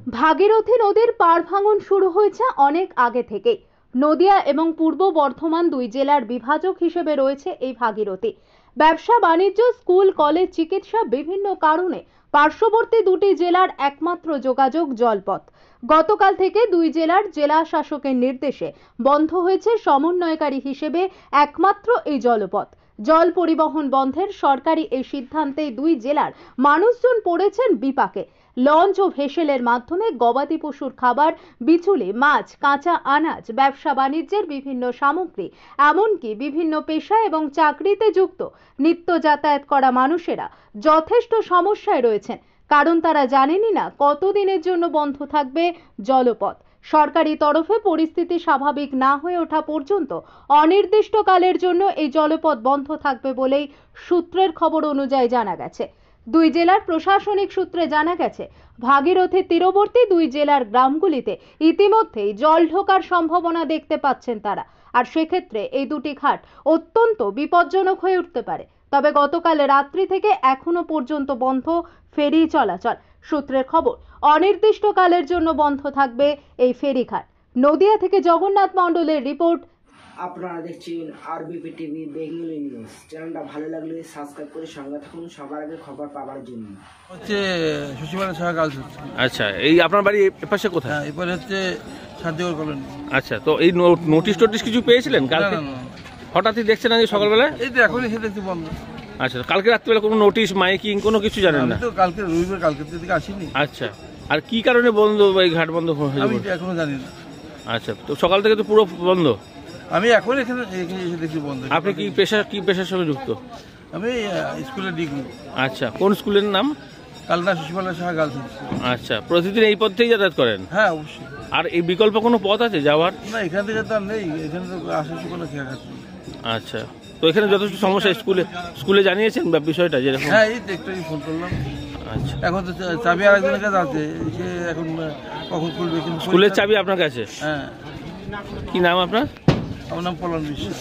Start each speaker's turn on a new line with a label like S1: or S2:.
S1: ভাগীরথী নদীর পাড় ভাঙন শুরু হয়েছে অনেক আগে থেকেই। নদিয়া এবং পূর্ব বর্ধমান দুই জেলার বিভাজক হিসেবে রয়েছে এই ভাগীরথী। ব্যবসা বাণিজ্য, স্কুল, কলেজ, চিকিৎসা বিভিন্ন কারণে পার্শ্ববর্তী দুটি জেলার একমাত্র যোগাযোগ জলপথ। গতকাল থেকে দুই জেলার জেলা শাসকের নির্দেশে বন্ধ হয়েছে সমন্বয়কারী হিসেবে একমাত্র এই জলপথ। জল পরিবহন বন্ধের সরকারি এই সিদ্ধান্তে দুই জেলার মানুষজন পড়েছেন বিপাকে। লঞ্চ ও ভেসেলের মাধ্যমে গবাদি পশুর খাবার, বিচুলি, মাছ, কাঁচা আনাজ, ব্যবসা বাণিজ্যের বিভিন্ন সামগ্রী, এমনকি বিভিন্ন পেশা এবং চাকরিতে যুক্ত নিত্য যাতায়াত করা মানুষেরা যথেষ্ট সমস্যায় রয়েছেন, কারণ তারা জানেনই না কতদিনের জন্য বন্ধ থাকবে জলপথ। সরকারি তরফে পরিস্থিতি স্বাভাবিক না হয়ে ওঠা পর্যন্ত অনির্দিষ্টকালের জন্য এই জলপথ বন্ধ থাকবে বলেই সূত্রের খবর অনুযায়ী জানা গেছে। দুই জেলার প্রশাসনিক সূত্রে জানা গেছে, ভাগীরথীর তীরবর্তী দুই জেলার গ্রামগুলিতে ইতিমধ্যেই জল ঢোকার সম্ভাবনা দেখতে পাচ্ছেন তারা, আর সেক্ষেত্রে এই দুটি ঘাট অত্যন্ত বিপজ্জনক হয়ে উঠতে পারে। তবে গতকাল রাত্রি থেকে এখনো পর্যন্ত বন্ধ ফেরি চলাচল। সূত্রের খবর, অনির্দিষ্টকালের জন্য বন্ধ থাকবে এই ফেরিঘাট। নদিয়া থেকে জগন্নাথ মণ্ডলের রিপোর্ট।
S2: আপনারা দেখছেন আরবিপি টিভি বেঙ্গলি নিউজ। চ্যানেলটা ভালো লাগলে সাবস্ক্রাইব করে সঙ্গে থাকুন সবার আগে খবর পাওয়ার জন্য।
S3: হচ্ছে সুশীমালা সাহা গার্লস।
S4: আচ্ছা, এই আপনার বাড়ি এপাশে কোথায়?
S3: হ্যাঁ, এরপরে হচ্ছে শান্তিগড় কলোনি।
S4: আচ্ছা, তো এই নোটিশ টোটিশ কিছু পেয়েছিলেন কালকে? হঠাৎই দেখছেন আজকে সকালবেলা?
S3: এই তো এখনই সেটা একটু বন্ধ।
S4: আচ্ছা, কালকে রাত্রিবেলা কোনো নোটিশ, মাইকিং কোনো কিছু জানেন না?
S3: তো কালকে রবিবার, কালকে থেকে আসিনি।
S4: আচ্ছা, আর কি কারণে বন্ধ এই ঘাট বন্ধ হয়ে
S3: আমি
S4: যাবে?
S3: এখনো জানি না।
S4: আচ্ছা, তো সকাল থেকে তো পুরো বন্ধ।
S3: আমি এখন এখানে এসে দেখছি বন্ধ।
S4: আপনি কি পেশার সঙ্গে যুক্ত?
S3: আমি স্কুলে ডিগ্রি।
S4: আচ্ছা, কোন স্কুলের নাম?
S3: কালনা সুশীমালা সাহা গার্লস।
S4: আচ্ছা, প্রতিদিন এই পথ থেকেই যাতায়াত করেন?
S3: হ্যাঁ, অবশ্যই।
S4: আর এই বিকল্প কোনো পথ আছে যাওয়ার?
S3: না, এখান থেকে তো আর নেই, এখানে তো আসার কোনো খেয়াঘাট নেই।
S4: আচ্ছা, তো এখানে যথেষ্ট সমস্যা। স্কুলে জানিয়েছেন বিষয়টা যেরকম?
S3: হ্যাঁ, এই তো একটু ফোন করলাম।
S4: আচ্ছা,
S3: এখন তো চাবি আরেকজনের কাছে আছে, সে এখন কখন খুলবে?
S4: স্কুলের চাবি আপনার কাছে?
S3: হ্যাঁ।
S4: কি নাম আপনার?
S3: আমার নাম পলন বিশ্বাস।